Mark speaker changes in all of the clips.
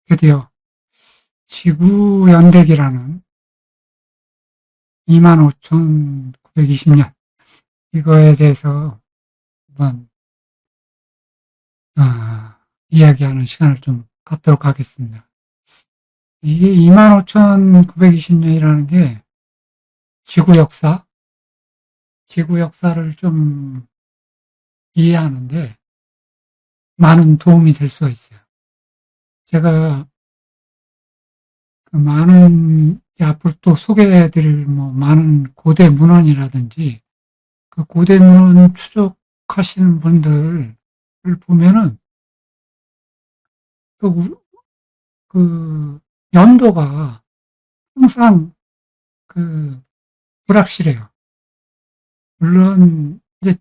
Speaker 1: 드디어 지구연대기라는 25,920년 이거에 대해서 한번 이야기하는 시간을 좀 갖도록 하겠습니다. 이게 25,920년이라는 게 지구 역사를 좀 이해하는데 많은 도움이 될 수가 있어요. 제가 그 많은 앞으로 또 소개해드릴 많은 고대 문헌이라든지 그 고대 문헌 추적하시는 분들을 보면은 또 그 연도가 항상 그 불확실해요. 물론 이제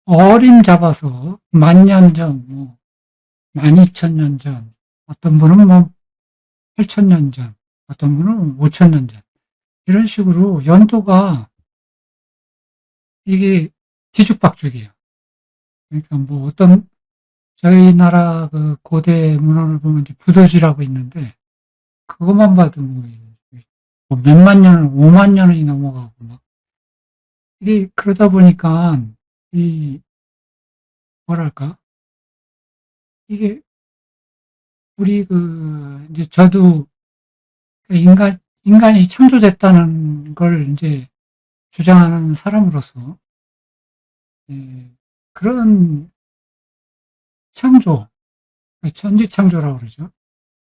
Speaker 1: 어림 잡아서 10,000년 전, 12,000년 전, 어떤 분은 8,000년 전, 어떤 분은 5,000년 전 이런 식으로 연도가 이게 뒤죽박죽이에요. 그러니까 어떤 저희 나라 그 고대 문헌을 보면 이제 부더지라고 있는데 그것만 봐도 몇만 년, 5만 년이 넘어가고 막 이게 그러다 보니까 이 뭐랄까 이게 우리 이제 저도 인간이 창조됐다는 걸 이제 주장하는 사람으로서 그런 창조, 천지창조라고 그러죠.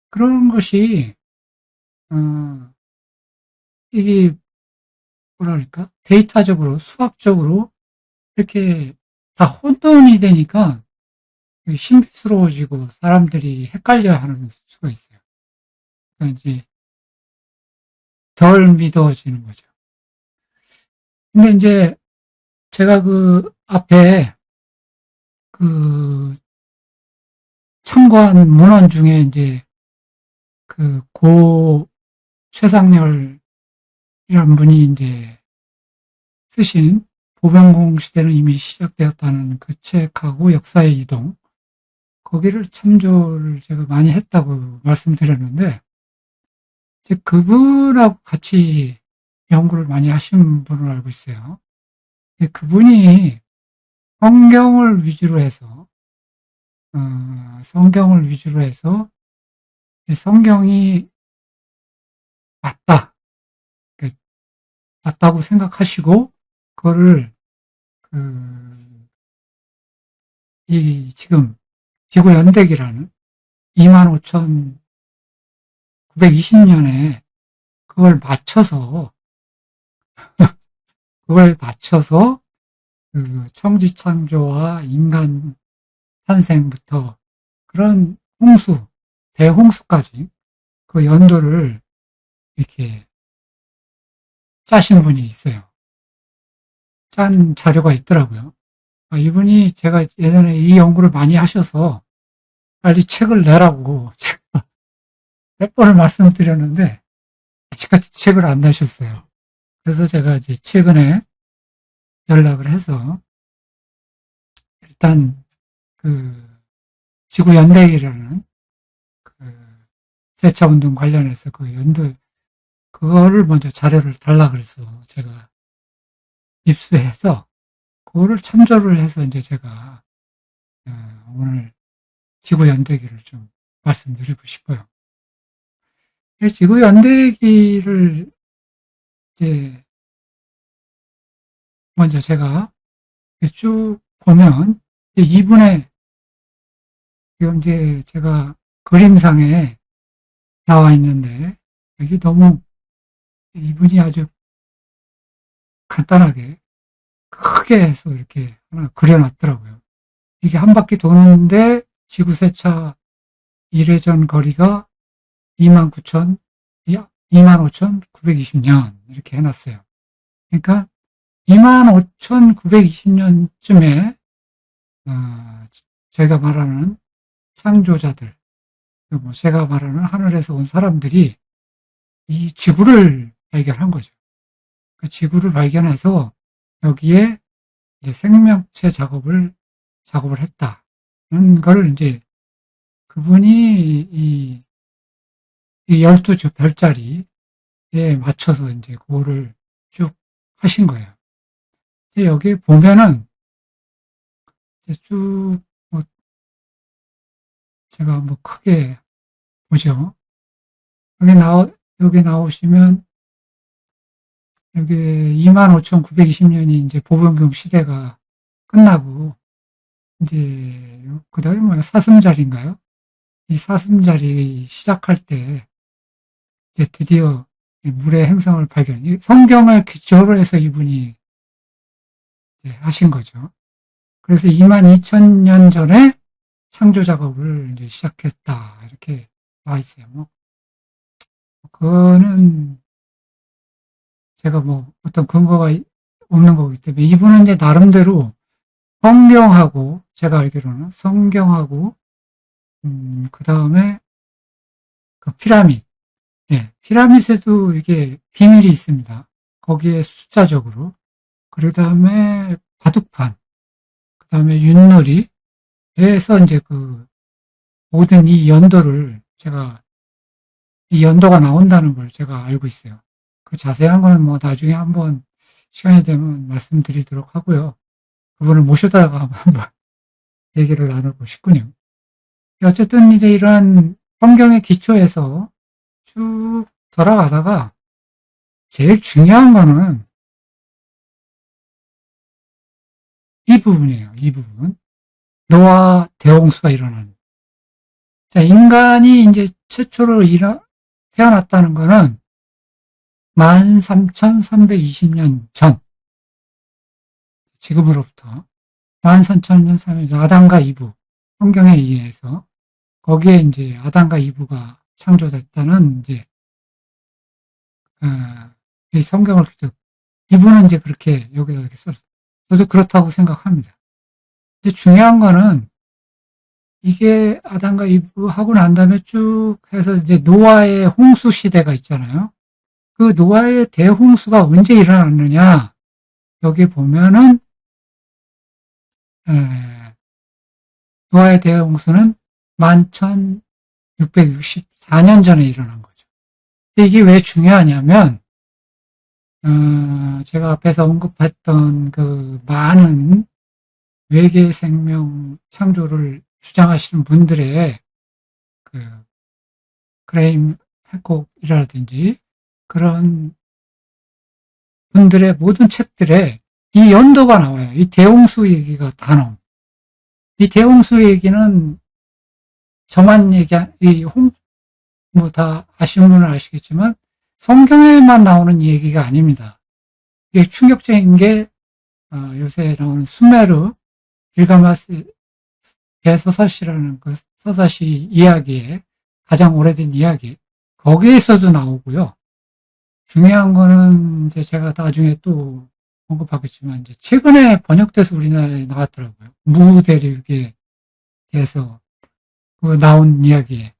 Speaker 1: 그런 것이 이게 뭐랄까 데이터적으로 수학적으로 이렇게 다 혼돈이 되니까 신비스러워지고 사람들이 헷갈려하는 수가 있어요. 그러니까 이제 덜 믿어지는 거죠. 근데 이제 제가 그 앞에 그 참고한 문헌 중에 이제 그 고 최상렬이라는 분이 이제 쓰신 보병공 시대는 이미 시작되었다는 그 책하고 역사의 이동 거기를 참조를 제가 많이 했다고 말씀드렸는데 이제 그분하고 같이 연구를 많이 하신 분을 알고 있어요. 그분이 성경을 위주로 해서 성경이 맞다, 맞다고 생각하시고 그거를 이 지금 지구 연대기라는 25,920년에 그걸 맞춰서 그 청지창조와 인간 탄생부터 그런 대홍수까지 그 연도를 이렇게 짜신 분이 있어요. 짠 자료가 있더라고요. 이분이 제가 예전에 이 연구를 많이 하셔서 빨리 책을 내라고 몇 번을 말씀드렸는데 아직까지 책을 안 내셨어요. 그래서 제가 이제 최근에 연락을 해서 일단 그 지구 연대기라는 그 세차운동 관련해서 그 연도 그거를 먼저 자료를 달라 그래서 제가 입수해서 그거를 참조를 해서 이제 제가 오늘 지구 연대기를 좀 말씀드리고 싶어요. 지구 연대기를 이제 먼저 제가 쭉 보면 이분의 지금 이제 제가 그림상에 나와 있는데 여기 너무 이분이 아주 간단하게 크게 해서 이렇게 하나 그려놨더라고요. 이게 한 바퀴 도는데 지구세차 1회전 거리가 25,920년 이렇게 해놨어요. 그러니까 25,920년쯤에 제가 말하는 창조자들, 제가 말하는 하늘에서 온 사람들이 이 지구를 발견한 거죠. 그 지구를 발견해서 여기에 이제 생명체 작업을 했다는 걸 이제 그분이 이 12주 별자리에 맞춰서 이제 그거를 쭉 하신 거예요. 여기 보면은 쭉, 뭐 제가 뭐 크게 보죠. 여기 나오시면, 여기 25,920년이 이제 보병경 시대가 끝나고, 이제, 그 다음에 뭐야, 사슴자리인가요? 이 사슴자리 시작할 때, 이제 드디어 물의 행성을 성경을 기초로 해서 이분이 하신 거죠. 그래서 22,000년 전에 창조 작업을 이제 시작했다. 이렇게 와 있어요. 뭐, 그거는 제가 뭐 어떤 근거가 없는 거기 때문에 이분은 이제 나름대로 성경하고 제가 알기로는 성경하고 그 다음에 그 피라밋, 피라밋에도 이게 비밀이 있습니다. 거기에 숫자적으로 그 다음에 바둑판, 그 다음에 윷놀이에서 이제 그 모든 이 연도를 이 연도가 나온다는 걸 제가 알고 있어요. 그 자세한 거는 뭐 나중에 한번 시간이 되면 말씀드리도록 하고요. 그분을 모셔다가 한번 얘기를 나누고 싶군요. 어쨌든 이제 이런 성경의 기초에서 쭉 돌아가다가 제일 중요한 거는 이 부분이에요. 이 부분. 노아 대홍수가 일어나는. 자, 인간이 이제 최초로 태어났다는 거는 13,320년 전, 지금으로부터 13,000년 전에 아담과 이브, 성경에 의해서 거기에 이제 아담과 이브가 창조됐다는 이제 이 성경을 이분은 이제 그렇게 여기다 이렇게 썼어요. 저도 그렇다고 생각합니다. 근데 중요한 거는 이게 아담과 이브 하고 난 다음에 쭉 해서 이제 노아의 홍수 시대가 있잖아요. 그 노아의 대홍수가 언제 일어났느냐? 여기 보면은 노아의 대홍수는 11,664년 전에 일어난 거죠. 근데 이게 왜 중요하냐면 제가 앞에서 언급했던 그 많은 외계 생명 창조를 주장하시는 분들의 그 그레임 해콕이라든지 그런 분들의 모든 책들에 이 연도가 나와요. 이 대홍수 얘기가 다 나옵니다. 이 대홍수 얘기는 저만 뭐 다 아시는 분은 아시겠지만 성경에만 나오는 얘기가 아닙니다. 이게 충격적인 게 요새 나오는 수메르 길가메시 대서사시라는 그 서사시 이야기에 가장 오래된 이야기 거기에서도 나오고요. 중요한 거는 이제 제가 나중에 또 언급하겠지만 이제 최근에 번역돼서 우리나라에 나왔더라고요. 무대륙에 대해서 그 나온 이야기에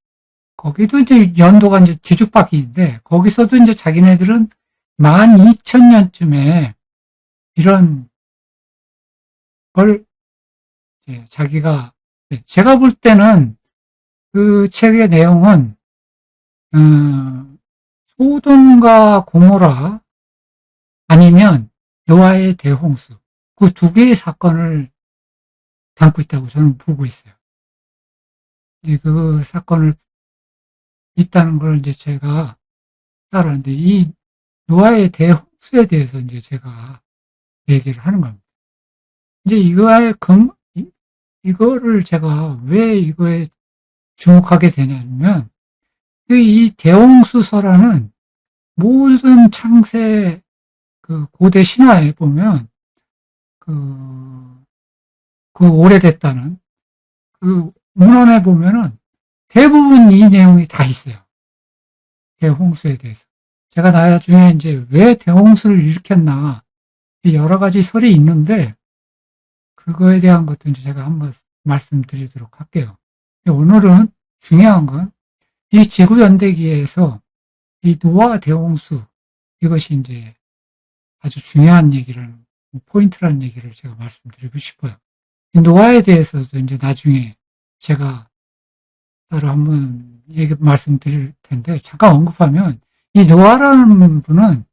Speaker 1: 거기도 이제 연도가 이제 뒤죽박기인데 거기서도 이제 자기네들은 12,000년쯤에 이런 걸 자기가 제가 볼 때는 그 책의 내용은 소돔과 고모라 아니면 노아의 대홍수 그 두 개의 사건을 담고 있다고 저는 보고 있어요. 그 사건을 있다는 걸 이제 제가 따라하는데 이 노아의 대홍수에 대해서 이제 제가 얘기를 하는 겁니다. 이제 이거를 제가 왜 이거에 주목하게 되냐면 이 대홍수서라는 모든 창세 그 고대 신화에 보면 그 오래됐다는 그 문헌에 보면은 대부분 이 내용이 다 있어요. 대홍수에 대해서. 제가 나중에 이제 왜 대홍수를 일으켰나 여러 가지 설이 있는데 그거에 대한 것도 이제 제가 한번 말씀드리도록 할게요. 오늘은 중요한 건 이 지구 연대기에서 이 노아 대홍수 이것이 이제 아주 중요한 얘기를 포인트라는 얘기를 제가 말씀드리고 싶어요. 노아에 대해서도 이제 나중에 제가 따로 한번 말씀드릴 텐데, 잠깐 언급하면, 이 노아라는 분은,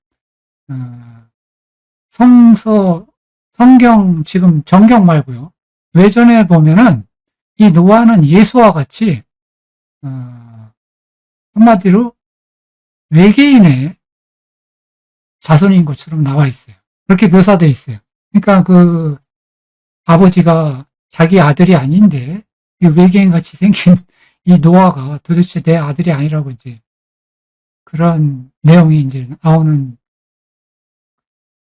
Speaker 1: 지금 정경 말고요. 외전에 보면은, 이 노아는 예수와 같이, 한마디로 외계인의 자손인 것처럼 나와 있어요. 그렇게 묘사되어 있어요. 그러니까 그 아버지가 자기 아들이 아닌데 외계인 같이 생긴 이 노아가 도대체 내 아들이 아니라고 이제 그런 내용이 이제 나오는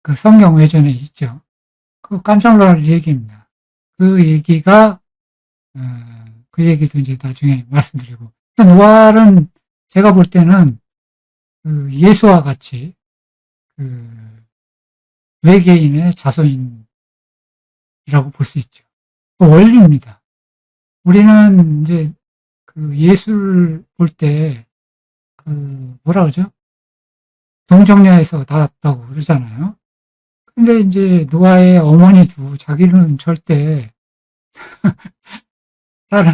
Speaker 1: 그 성경 외전에 있죠. 그 깜짝 놀랄 얘기입니다. 그 얘기가 그 얘기도 이제 나중에 말씀드리고 노아는 제가 볼 때는 그 예수와 같이 그 외계인의 자손이라고 볼 수 있죠. 그 원리입니다. 우리는 이제 그 예수를 볼 때 그 뭐라 그러죠? 동정녀에서 나왔다고 그러잖아요. 근데 이제 노아의 어머니도 자기는 절대 다른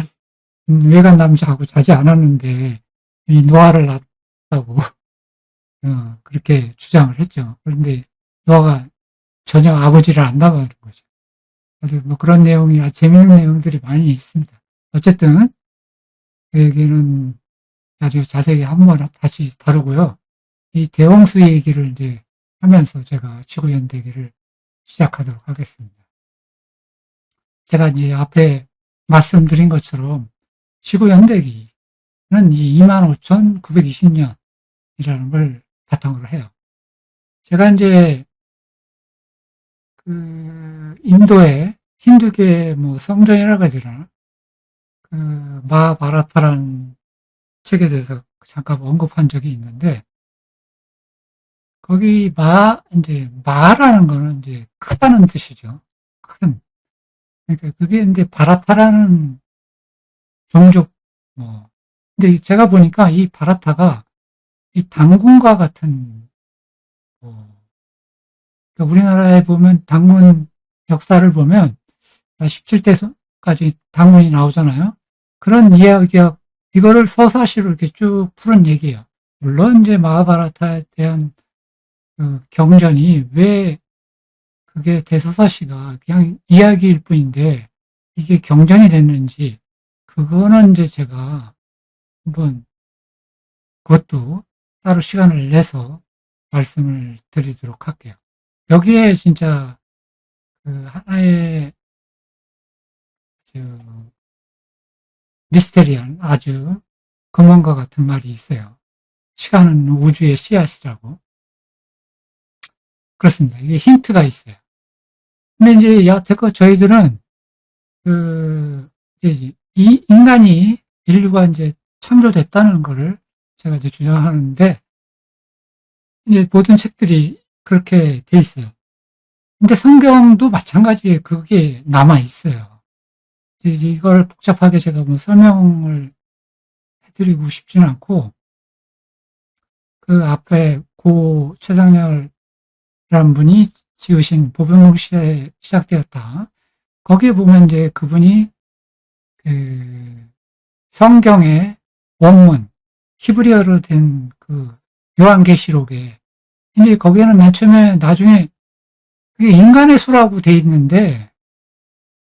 Speaker 1: 외간 남자하고 자지 않았는데 이 노아를 낳았다고 그렇게 주장을 했죠. 그런데 노아가 전혀 아버지를 안 닮아가는 거죠. 그래서 뭐 그런 내용이 재미있는 내용들이 많이 있습니다. 어쨌든 그 얘기는 아주 자세히 한번 다시 다루고요. 이 대홍수 얘기를 이제 하면서 제가 지구연대기를 시작하도록 하겠습니다. 제가 이제 앞에 말씀드린 것처럼 지구연대기는 이 25,920년이라는 걸 바탕으로 해요. 제가 이제 그 인도의 힌두계 뭐 성전이라고 해야 되나 그 마하바라타라는 책에 대해서 잠깐 언급한 적이 있는데 거기 이제 마라는 거는 이제 크다는 뜻이죠. 큰. 그러니까 그게 이제 바라타라는 종족 뭐 근데 제가 보니까 이 바라타가 이 당군과 같은 뭐 그러니까 우리나라에 보면 당군 역사를 보면 17대까지 당군이 나오잖아요. 그런 이야기가 이거를 서사시로 이렇게 쭉 푸는 얘기예요. 물론 이제 마하바라타에 대한 그 경전이 왜 그게 대서사시가 그냥 이야기일 뿐인데 이게 경전이 됐는지 그거는 이제 제가 한번 그것도 따로 시간을 내서 말씀을 드리도록 할게요. 여기에 진짜 그 하나의 미스테리한 아주 금원과 같은 말이 있어요. 시간은 우주의 씨앗이라고. 그렇습니다. 이게 힌트가 있어요. 근데 이제 여태껏 저희들은 이제 이 인간이 인류가 이제 창조됐다는 거를 제가 이제 주장하는데 이제 모든 책들이 그렇게 돼 있어요. 근데 성경도 마찬가지에 그게 남아 있어요. 이제 이걸 복잡하게 제가 뭐 설명을 해드리고 싶지는 않고 그 앞에 고 최상렬이라는 분이 지으신 보병국 시대에 시작되었다. 거기에 보면 이제 그분이 그 성경의 원문 히브리어로 된 그 요한계시록에 이제 거기에는 맨 처음에 나중에 그게 인간의 수라고 돼 있는데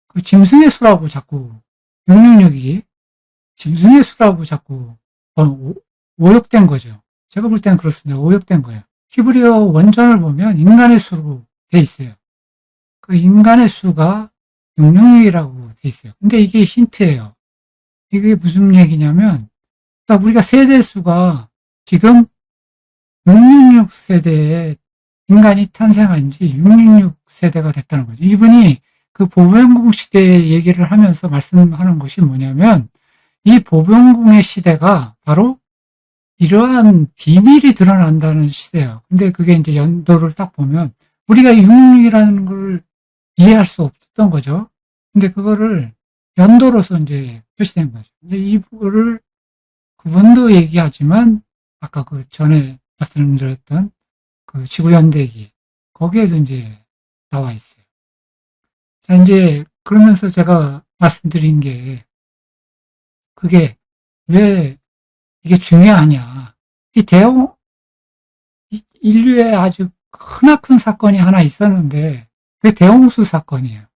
Speaker 1: 그 짐승의 수라고 자꾸 666이 짐승의 수라고 자꾸 오역된 거죠. 제가 볼 때는 그렇습니다. 오역된 거예요. 히브리어 원전을 보면 인간의 수로 돼 있어요. 그 인간의 수가 666이라고 돼 있어요. 근데 이게 힌트예요. 이게 무슨 얘기냐면 그러니까 우리가 세대 수가 지금 666 세대에 인간이 탄생한 지 666 세대가 됐다는 거죠. 이분이 그 보병국 시대 얘기를 하면서 말씀하는 것이 뭐냐면 이 보병국의 시대가 바로 이러한 비밀이 드러난다는 시대예요. 근데 그게 이제 연도를 딱 보면 우리가 666이라는 걸 이해할 수 없었던 거죠. 근데 그거를 연도로서 이제 표시된 거죠. 근데 이거를 그분도 얘기하지만 아까 그 전에 말씀드렸던 그 지구연대기 거기에서 이제 나와 있어요. 자, 이제 그러면서 제가 말씀드린 게 그게 왜 이게 중요하냐. 이 인류의 아주 크나큰 사건이 하나 있었는데 그게 대홍수 사건이에요.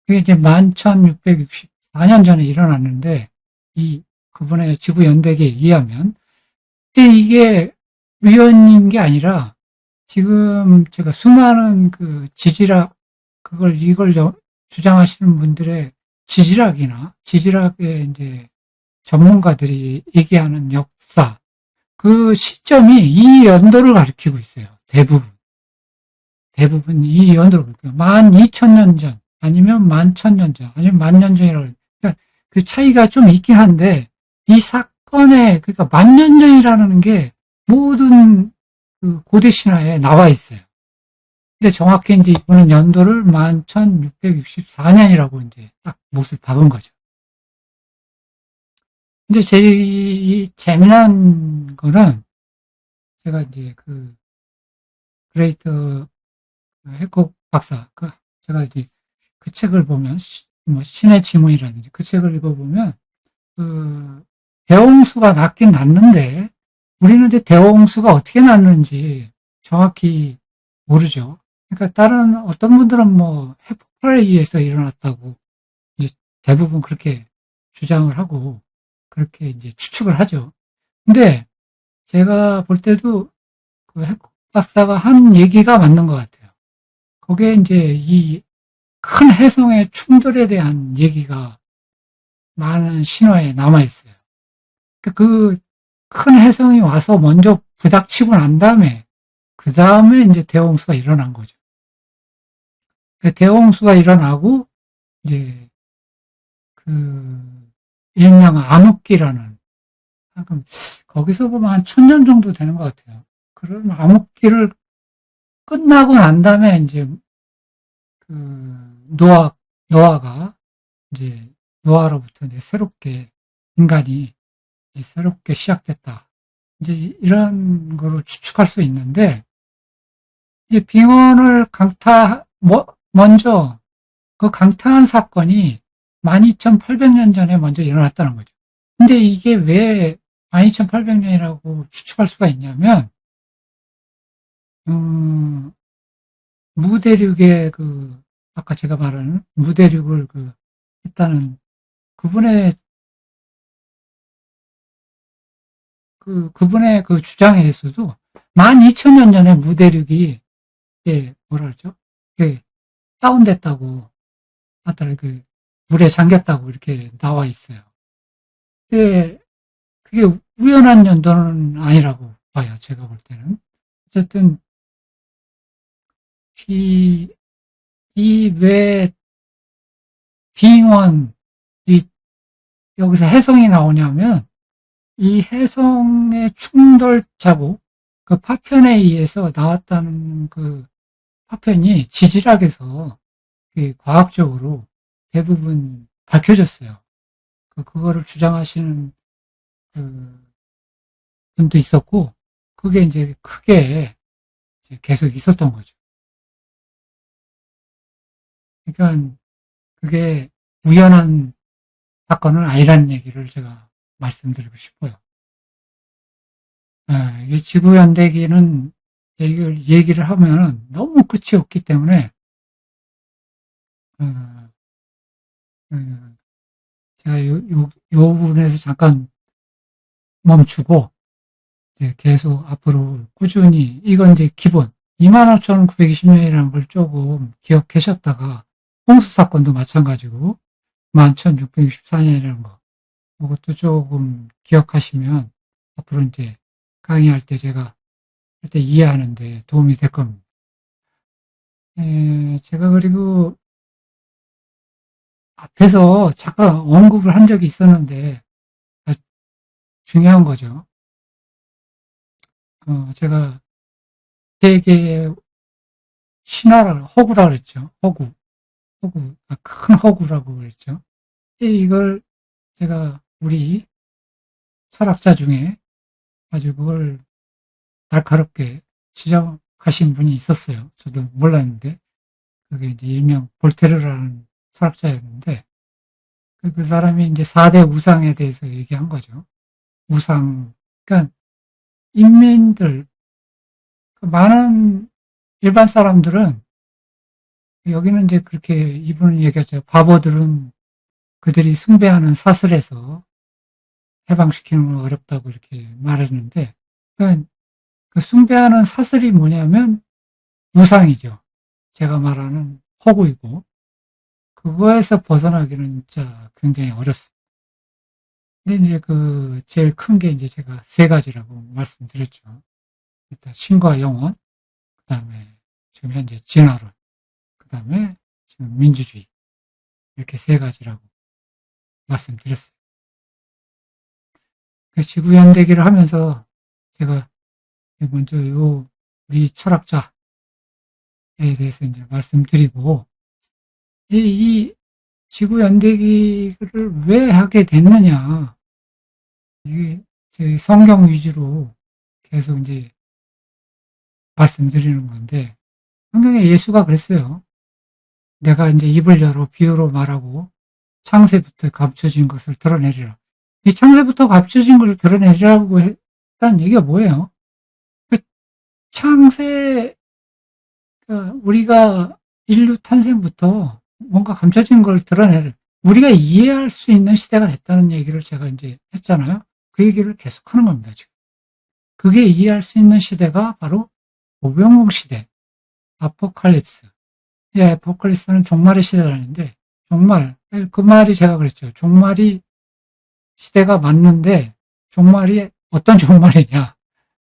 Speaker 1: 그게 이제 11,664년 전에 일어났는데 그분의 지구 연대기에 의하면 이게 우연인 게 아니라 지금 제가 수많은 그 이걸 주장하시는 분들의 지질학의 이제 전문가들이 얘기하는 역사, 그 시점이 이 연도를 가리키고 있어요. 대부분 이 연도를 가리켜요. 12,000년 전, 아니면 11,000년 전, 아니면 10,000년 전이라고. 그러니까 그 차이가 좀 있긴 한데, 이 사건에, 그러니까 10,000년 전이라는 게 모든 그 고대 신화에 나와 있어요. 근데 정확히 이제 이분은 연도를 11,664년이라고 이제 딱 못을 박은 거죠. 근데 제일 재미난 거는 제가 이제 그 그레이트 해콕 박사, 제가 이제 그 책을 보면, 뭐 신의 지문이라든지 그 책을 읽어보면, 그 대홍수가 났긴 났는데 우리는 이제 대홍수가 어떻게 났는지 정확히 모르죠. 그러니까 다른 어떤 분들은 뭐 핵폭발에 의해서 일어났다고 이제 대부분 그렇게 주장을 하고 그렇게 이제 추측을 하죠. 근데 제가 볼 때도 그 해콕 박사가 한 얘기가 맞는 것 같아요. 거기에 이제 이 큰 해성의 충돌에 대한 얘기가 많은 신화에 남아있어요. 그 큰 해성이 와서 먼저 부닥치고 난 다음에, 그 다음에 이제 대홍수가 일어난 거죠. 대홍수가 일어나고, 이제 그, 일명 암흑기라는, 거기서 보면 한 1,000년 정도 되는 것 같아요. 그럼 암흑기를 끝나고 난 다음에 이제 그 노아가 이제 노아로부터 이제 인간이 이제 새롭게 시작됐다. 이제 이런 거로 추측할 수 있는데, 이제 빙원을 먼저 그 강타한 사건이 12,800년 전에 먼저 일어났다는 거죠. 근데 이게 왜 12,800년이라고 추측할 수가 있냐면, 무대륙의 아까 제가 말하는 무대륙을 했다는 그분의 그분의 그 주장에 의해서도 12,000년 전에 무대륙이, 뭐라 그러죠? 다운됐다고 하더라고요. 물에 잠겼다고 이렇게 나와 있어요. 그게 우연한 연도는 아니라고 봐요. 제가 볼 때는. 어쨌든, 이, 왜 빙원, 여기서 해성이 나오냐면, 이 해성의 충돌 자국, 그 파편에 의해서 나왔다는 그 파편이 지질학에서 과학적으로 대부분 밝혀졌어요. 그거를 주장하시는 그 분도 있었고, 그게 이제 크게 이제 계속 있었던 거죠. 그러니까 그게 우연한 사건은 아니라는 얘기를 제가 말씀드리고 싶어요. 이게 지구연대기는 얘기를 하면은 너무 끝이 없기 때문에, 어, 어, 제가 요 부분에서 잠깐 멈추고, 계속 앞으로 꾸준히, 이건 이제 기본, 25,920년이라는 걸 조금 기억하셨다가, 홍수 사건도 마찬가지고, 11,664년이라는 거, 이것도 조금 기억하시면, 앞으로 이제 강의할 때 제가 그때 이해하는데 도움이 될 겁니다. 제가 그리고 앞에서 잠깐 언급을 한 적이 있었는데, 중요한 거죠. 제가 세계의 허구라 그랬죠. 큰 허구라고 그랬죠. 이걸 제가 우리 철학자 중에 아주 그걸 날카롭게 지적하신 분이 있었어요. 저도 몰랐는데, 그게 이제 일명 볼테르라는 철학자였는데, 그 사람이 이제 4대 우상에 대해서 얘기한 거죠. 우상, 그러니까 인민들, 그 많은 일반 사람들은, 여기는 이제 그렇게 이분은 얘기하죠. 바보들은 그들이 숭배하는 사슬에서 해방시키는 건 어렵다고 이렇게 말했는데, 그러니까 그 숭배하는 사슬이 뭐냐면 우상이죠. 제가 말하는 허구이고, 그거에서 벗어나기는 진짜 굉장히 어렵습니다. 근데 이제 그 제일 큰 게 이제 제가 세 가지라고 말씀드렸죠. 일단 신과 영혼, 그 다음에 지금 현재 진화론, 그 다음에 지금 민주주의. 이렇게 세 가지라고 말씀드렸어요. 그 지구연대기를 하면서 제가 먼저 우리 철학자에 대해서 이제 말씀드리고, 이 지구연대기를 왜 하게 됐느냐. 이게 저희 성경 위주로 계속 이제 말씀드리는 건데, 성경에 예수가 그랬어요. 내가 이제 입을 열어 비유로 말하고 창세부터 감춰진 것을 드러내리라. 이 창세부터 감춰진 것을 드러내리라고 했다는 얘기가 뭐예요? 그 창세, 우리가 인류 탄생부터 뭔가 감춰진 걸 드러내려. 우리가 이해할 수 있는 시대가 됐다는 얘기를 제가 이제 했잖아요. 그 얘기를 계속 하는 겁니다, 지금. 그게 이해할 수 있는 시대가 바로 오병옥 시대, 아포칼립스. 예, 아포칼립스는 종말의 시대라는데, 종말, 그 말이 제가 그랬죠. 종말이 시대가 맞는데, 종말이 어떤 종말이냐.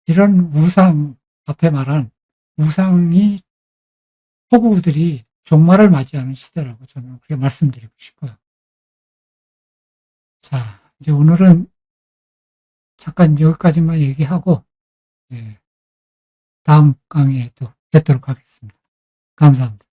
Speaker 1: 이런 우상, 앞에 말한 우상이, 호구들이 종말을 맞이하는 시대라고 저는 그렇게 말씀드리고 싶어요. 자, 이제 오늘은 잠깐 여기까지만 얘기하고, 예, 다음 강의에 또 뵙도록 하겠습니다. 감사합니다.